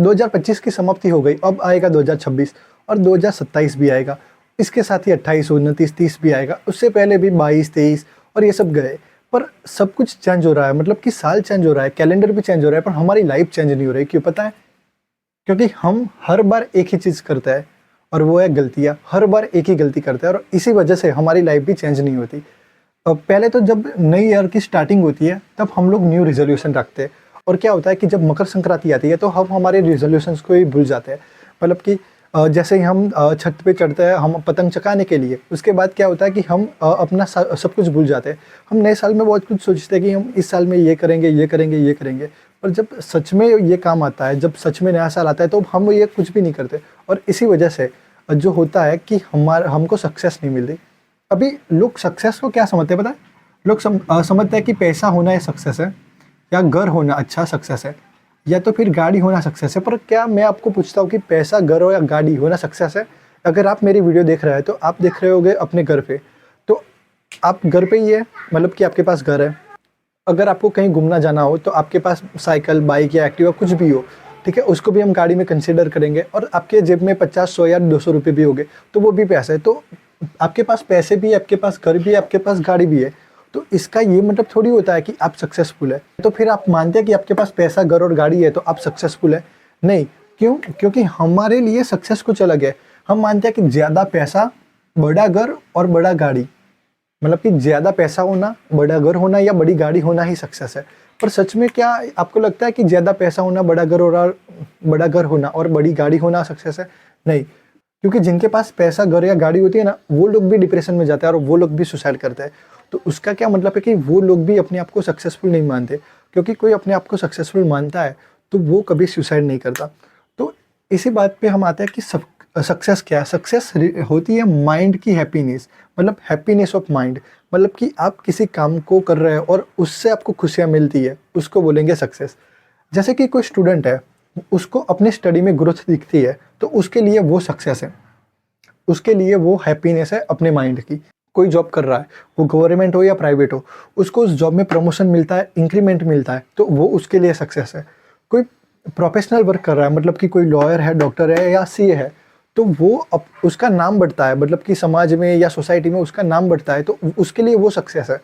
2025 की समाप्ति हो गई, अब आएगा 2026 और 2027 भी आएगा, इसके साथ ही 28, 29, 30 भी आएगा, उससे पहले भी 22, 23 और ये सब गए। पर सब कुछ चेंज हो रहा है, मतलब कि साल चेंज हो रहा है, कैलेंडर भी चेंज हो रहा है, पर हमारी लाइफ चेंज नहीं हो रही। क्यों पता है? क्योंकि हम हर बार एक ही चीज़ करते हैं और वो है गलतियाँ। हर बार एक ही गलती करते हैं और इसी वजह से हमारी लाइफ भी चेंज नहीं होती। पहले तो जब नई ईयर की स्टार्टिंग होती है तब हम लोग न्यू रिजोल्यूशन रखते हैं, और क्या होता है कि जब मकर संक्रांति आती है तो हम हमारे रिजोल्यूशंस को ही भूल जाते हैं। मतलब कि जैसे ही हम छत पे चढ़ते हैं हम पतंग चगाने के लिए, उसके बाद क्या होता है कि हम अपना सब कुछ भूल जाते हैं। हम नए साल में बहुत कुछ सोचते हैं कि हम इस साल में ये करेंगे, ये करेंगे, ये करेंगे, पर जब सच में ये काम आता है, जब सच में नया साल आता है तो हम ये कुछ भी नहीं करते। और इसी वजह से जो होता है कि हमको सक्सेस नहीं मिलती। अभी लोग सक्सेस को क्या समझते हैं पता है? लोग समझते हैं कि पैसा होना ये सक्सेस है, या घर होना अच्छा सक्सेस है, या तो फिर गाड़ी होना सक्सेस है। पर क्या मैं आपको पूछता हूँ कि पैसा, घर हो या गाड़ी होना सक्सेस है? अगर आप मेरी वीडियो देख रहे हैं तो आप देख रहे होगे अपने घर पे, तो आप घर पे ही है, मतलब कि आपके पास घर है। अगर आपको कहीं घूमना जाना हो तो आपके पास साइकिल, बाइक या एक्टिवा कुछ भी हो, ठीक है, उसको भी हम गाड़ी में कंसिडर करेंगे। और आपके जेब में 50, 100 या 200 रुपये भी होंगे तो वो भी पैसा है। तो आपके पास पैसे भी है, आपके पास घर भी है, आपके पास गाड़ी भी है, तो इसका ये मतलब थोड़ी होता है कि आप सक्सेसफुल है। तो फिर आप मानते हैं कि आपके पास पैसा, घर और गाड़ी है तो आप सक्सेसफुल है? नहीं। क्यों? क्योंकि हमारे लिए सक्सेस कुछ अलग है। हम मानते हैं कि ज़्यादा पैसा, बड़ा घर और बड़ा गाड़ी, मतलब कि ज़्यादा पैसा होना, बड़ा घर होना या बड़ी गाड़ी होना ही सक्सेस है। पर सच में क्या आपको लगता है कि ज़्यादा पैसा होना, बड़ा घर होना और बड़ी गाड़ी होना सक्सेस है? नहीं। क्योंकि जिनके पास पैसा, घर या गाड़ी होती है ना, वो लोग भी डिप्रेशन में जाते हैं और वो लोग भी सुसाइड करते हैं। तो उसका क्या मतलब है कि वो लोग भी अपने आप को सक्सेसफुल नहीं मानते। क्योंकि कोई अपने आप को सक्सेसफुल मानता है तो वो कभी सुसाइड नहीं करता। तो इसी बात पे हम आते हैं कि सक्सेस क्या है? सक्सेस होती है माइंड की हैप्पीनेस, मतलब हैप्पीनेस ऑफ माइंड। मतलब कि आप किसी काम को कर रहे हो और उससे आपको खुशियाँ मिलती है, उसको बोलेंगे सक्सेस। जैसे कि कोई स्टूडेंट है, उसको अपने स्टडी में ग्रोथ दिखती है तो उसके लिए वो सक्सेस है, उसके लिए वो हैप्पीनेस है अपने माइंड की। कोई जॉब कर रहा है, वो गवर्नमेंट हो या प्राइवेट हो, उसको उस जॉब में प्रमोशन मिलता है, इंक्रीमेंट मिलता है, तो वो उसके लिए सक्सेस है। कोई प्रोफेशनल वर्क कर रहा है, मतलब कि कोई लॉयर है, डॉक्टर है या सीए है, तो वो उसका नाम बढ़ता है, मतलब कि समाज में या सोसाइटी में उसका नाम बढ़ता है, तो उसके लिए वो सक्सेस है।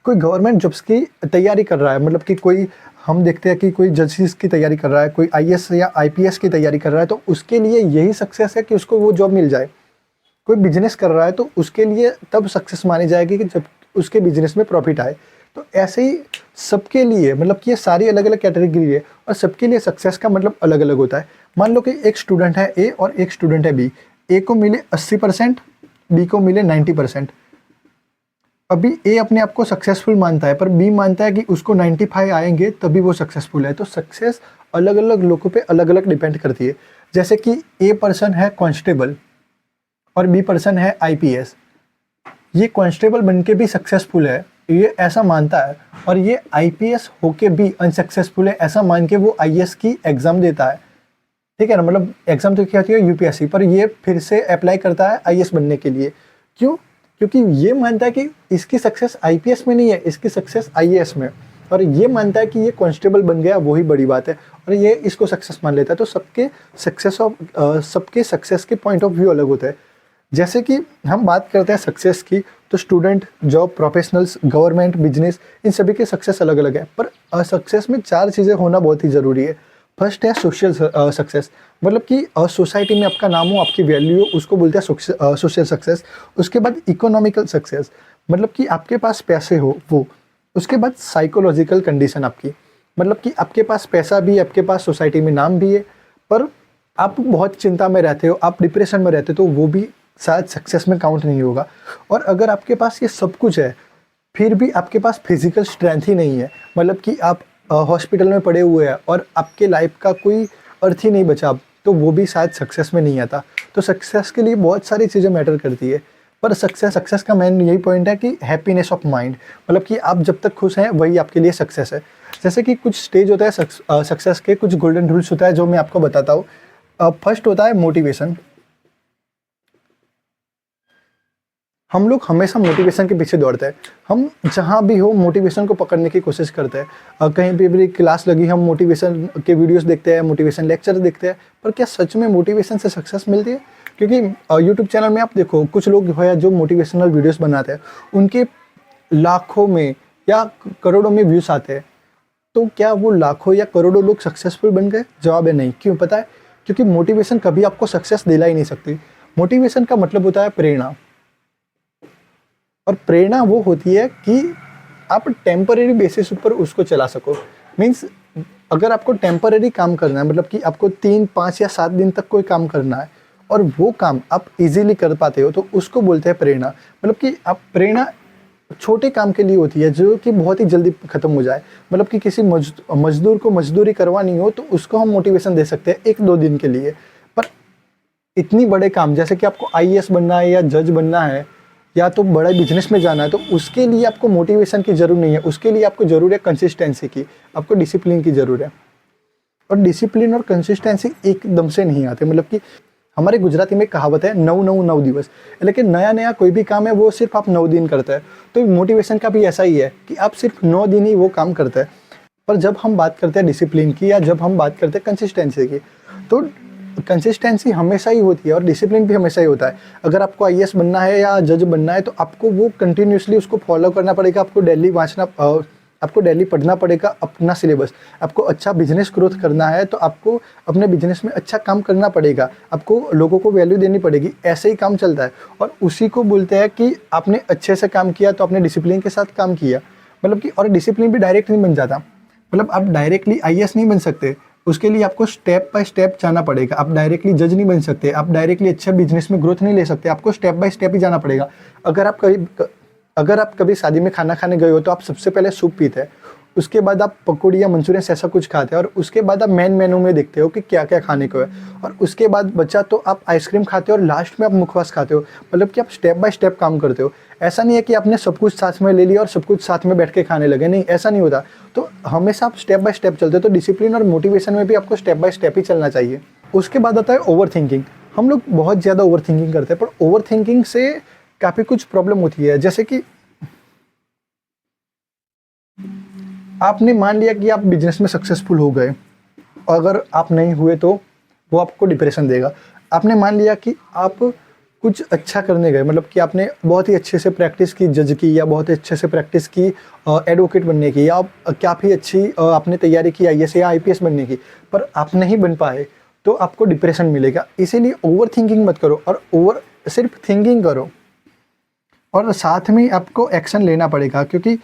कोई गवर्नमेंट जॉब्स की तैयारी कर रहा है, मतलब कि कोई, हम देखते हैं कि कोई जजेस की तैयारी कर रहा है, कोई आईएएस या आईपीएस की तैयारी कर रहा है, तो उसके लिए यही सक्सेस है कि उसको वो जॉब मिल जाए। कोई बिजनेस कर रहा है तो उसके लिए तब सक्सेस मानी जाएगी कि जब उसके बिजनेस में प्रॉफिट आए। तो ऐसे ही सबके लिए, मतलब कि ये सारी अलग अलग कैटेगरी है और सबके लिए सक्सेस का मतलब अलग अलग होता है। मान लो कि एक स्टूडेंट है ए और एक स्टूडेंट है बी, ए को मिले 80%, बी को मिले 90%। अभी ए अपने आप को सक्सेसफुल मानता है पर बी मानता है कि उसको 95 आएंगे तभी वो सक्सेसफुल है। तो सक्सेस अलग अलग लोगों पे अलग अलग डिपेंड करती है। जैसे कि ए पर्सन है कांस्टेबल और बी पर्सन है आईपीएस। ये कांस्टेबल बन के भी सक्सेसफुल है, ये ऐसा मानता है, और ये आईपीएस होके भी अनसक्सेसफुल है ऐसा मान के वो आईएएस की एग्ज़ाम देता है। ठीक है ना, मतलब एग्ज़ाम तो क्या होती है यूपीएससी, पर ये फिर से अप्लाई करता है आईएएस बनने के लिए। क्यों? क्योंकि ये मानता है कि इसकी सक्सेस आईपीएस में नहीं है, इसकी सक्सेस आईएएस में। और ये मानता है कि ये कांस्टेबल बन गया वही बड़ी बात है, और ये इसको सक्सेस मान लेता है। तो सबके सक्सेस के पॉइंट ऑफ व्यू अलग होते हैं। जैसे कि हम बात करते हैं सक्सेस की, तो student, job, professionals, government, business, इन सभी के सक्सेस अलग अलग है। पर सक्सेस में 4 चीज़ें होना बहुत ही ज़रूरी है। फर्स्ट है सोशल सक्सेस, मतलब कि सोसाइटी में आपका नाम हो, आपकी वैल्यू हो, उसको बोलते हैं सोशल सक्सेस। उसके बाद इकोनॉमिकल सक्सेस, मतलब कि आपके पास पैसे हो वो। उसके बाद साइकोलॉजिकल कंडीशन आपकी, मतलब कि आपके पास पैसा भी है, आपके पास सोसाइटी में नाम भी है, पर आप बहुत चिंता में रहते हो, आप डिप्रेशन में रहते हो, तो वो भी शायद सक्सेस में काउंट नहीं होगा। और अगर आपके पास ये सब कुछ है फिर भी आपके पास फिजिकल स्ट्रेंथ ही नहीं है, मतलब कि आप हॉस्पिटल में पड़े हुए हैं और आपके लाइफ का कोई अर्थ ही नहीं बचा, तो वो भी शायद सक्सेस में नहीं आता। तो सक्सेस के लिए बहुत सारी चीज़ें मैटर करती है, पर सक्सेस का मेन यही पॉइंट है कि हैप्पीनेस ऑफ माइंड, मतलब कि आप जब तक खुश हैं वही आपके लिए सक्सेस है। जैसे कि कुछ स्टेज होता है सक्सेस के, कुछ गोल्डन रूल्स होता है जो मैं आपको बताता हूँ। फर्स्ट होता है मोटिवेशन। हम लोग हमेशा मोटिवेशन के पीछे दौड़ते हैं। हम जहाँ भी हो मोटिवेशन को पकड़ने की कोशिश करते हैं। कहीं पे भी क्लास लगी हम मोटिवेशन के वीडियोस देखते हैं, मोटिवेशन लेक्चर देखते हैं, पर क्या सच में मोटिवेशन से सक्सेस मिलती है? क्योंकि यूट्यूब चैनल में आप देखो कुछ लोग जो है जो मोटिवेशनल वीडियोस बनाते हैं उनके लाखों में या करोड़ों में व्यूज़ आते हैं। तो क्या वो लाखों या करोड़ों लोग सक्सेसफुल बन गए? जवाब है नहीं। क्यों पता है? क्योंकि मोटिवेशन कभी आपको सक्सेस दिला ही नहीं सकती। मोटिवेशन का मतलब होता है प्रेरणा, और प्रेरणा वो होती है कि आप टेम्परेरी बेसिस पर उसको चला सको। मीन्स अगर आपको टेम्परेरी काम करना है, मतलब कि आपको 3, 5 या 7 दिन तक कोई काम करना है और वो काम आप इजीली कर पाते हो, तो उसको बोलते हैं प्रेरणा। मतलब कि आप प्रेरणा छोटे काम के लिए होती है जो कि बहुत ही जल्दी ख़त्म हो जाए। मतलब कि किसी मजदूर को मजदूरी करवानी हो तो उसको हम मोटिवेशन दे सकते हैं 1-2 दिन के लिए। पर इतनी बड़े काम जैसे कि आपको आईएएस बनना है या जज बनना है या तो बड़े बिजनेस में जाना है, तो उसके लिए आपको मोटिवेशन की ज़रूरत नहीं है। उसके लिए आपको ज़रूर है कंसिस्टेंसी की, आपको डिसिप्लिन की ज़रूरत है। और डिसिप्लिन और कंसिस्टेंसी एकदम से नहीं आते। मतलब कि हमारे गुजराती में कहावत है 9 दिवस, लेकिन नया नया कोई भी काम है वो सिर्फ आप 9 दिन करते हैं। तो मोटिवेशन का भी ऐसा ही है कि आप सिर्फ 9 दिन ही वो काम करते हैं। पर जब हम बात करते हैं डिसिप्लिन की या जब हम बात करते हैं कंसिस्टेंसी की, तो कंसिस्टेंसी हमेशा ही होती है और डिसिप्लिन भी हमेशा ही होता है। अगर आपको आईएएस बनना है या जज बनना है तो आपको वो कंटिन्यूसली उसको फॉलो करना पड़ेगा। आपको डेली आपको डेली पढ़ना पड़ेगा अपना सिलेबस। आपको अच्छा बिजनेस ग्रोथ करना है तो आपको अपने बिजनेस में अच्छा काम करना पड़ेगा। आपको लोगों को वैल्यू देनी पड़ेगी। ऐसे ही काम चलता है और उसी को बोलते हैं कि आपने अच्छे से काम किया तो आपने डिसिप्लिन के साथ काम किया। मतलब कि और डिसिप्लिन भी डायरेक्ट नहीं बन जाता। मतलब आप डायरेक्टली आईएएस नहीं बन सकते, उसके लिए आपको स्टेप बाय स्टेप जाना पड़ेगा। आप डायरेक्टली जज नहीं बन सकते, आप डायरेक्टली अच्छे बिजनेस में ग्रोथ नहीं ले सकते। आपको स्टेप बाय स्टेप ही जाना पड़ेगा। अगर आप कभी शादी में खाना खाने गए हो तो आप सबसे पहले सूप पीते हैं, उसके बाद आप पकौड़ी या मंचूरियन ऐसा कुछ खाते हैं और उसके बाद आप मेन मेनू में देखते हो कि क्या क्या खाने को है, और उसके बाद बचा तो आप आइसक्रीम खाते हो और लास्ट में आप मुखवास खाते हो। मतलब कि आप स्टेप बाय स्टेप काम करते हो। ऐसा नहीं है कि आपने सब कुछ साथ में ले लिया और सब कुछ साथ में बैठ के खाने लगे, नहीं, ऐसा नहीं होता। तो हमेशा आप स्टेप बाय स्टेप चलते हो। तो डिसिप्लिन और मोटिवेशन में भी आपको स्टेप बाय स्टेप ही चलना चाहिए। उसके बाद आता है ओवर थिंकिंग। हम लोग बहुत ज़्यादा ओवर थिंकिंग करते हैं, पर ओवर थिंकिंग से काफ़ी कुछ प्रॉब्लम होती है। जैसे कि आपने मान लिया कि आप बिजनेस में सक्सेसफुल हो गए, अगर आप नहीं हुए तो वो आपको डिप्रेशन देगा। आपने मान लिया कि आप कुछ अच्छा करने गए, मतलब कि आपने बहुत ही अच्छे से प्रैक्टिस की जज की, या बहुत ही अच्छे से प्रैक्टिस की एडवोकेट बनने की, या काफ़ी अच्छी आपने तैयारी की आईएएस या आईपीएस बनने की, पर आप नहीं बन पाए तो आपको डिप्रेशन मिलेगा। इसीलिए ओवर थिंकिंग मत करो और सिर्फ थिंकिंग करो, और साथ में आपको एक्शन लेना पड़ेगा। क्योंकि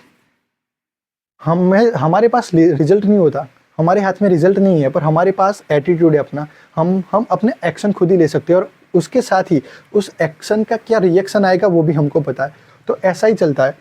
हमारे पास रिजल्ट नहीं होता, हमारे हाथ में रिजल्ट नहीं है, पर हमारे पास एटीट्यूड है अपना। हम अपने एक्शन खुद ही ले सकते हैं, और उसके साथ ही उस एक्शन का क्या रिएक्शन आएगा वो भी हमको पता है। तो ऐसा ही चलता है।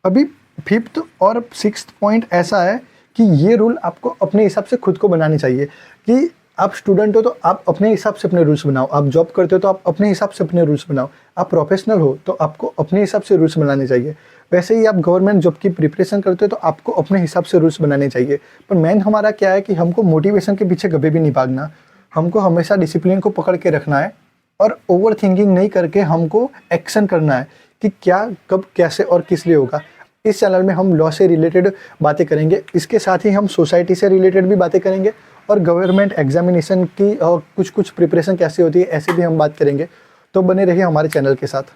अभी 5th और 6th पॉइंट ऐसा है कि ये रूल आपको अपने हिसाब से खुद को बनानी चाहिए। कि आप स्टूडेंट हो तो आप अपने हिसाब से अपने रूल्स बनाओ, आप जॉब करते हो तो आप अपने हिसाब से अपने रूल्स बनाओ, आप प्रोफेशनल हो तो आपको अपने हिसाब से रूल्स बनाने चाहिए। वैसे ही आप गवर्नमेंट जॉब की प्रिपरेशन करते हो तो आपको अपने हिसाब से रूल्स बनाने चाहिए। पर मेन हमारा क्या है कि हमको मोटिवेशन के पीछे कभी भी नहीं भागना, हमको हमेशा डिसिप्लिन को पकड़ के रखना है, और ओवर थिंकिंग नहीं करके हमको एक्शन करना है कि क्या, कब, कैसे और किस लिए होगा। इस चैनल में हम लॉ से रिलेटेड बातें करेंगे, इसके साथ ही हम सोसाइटी से रिलेटेड भी बातें करेंगे, और गवर्नमेंट एग्जामिनेशन की कुछ प्रिपरेशन कैसे होती है ऐसे भी हम बात करेंगे। तो बने रहिए हमारे चैनल के साथ।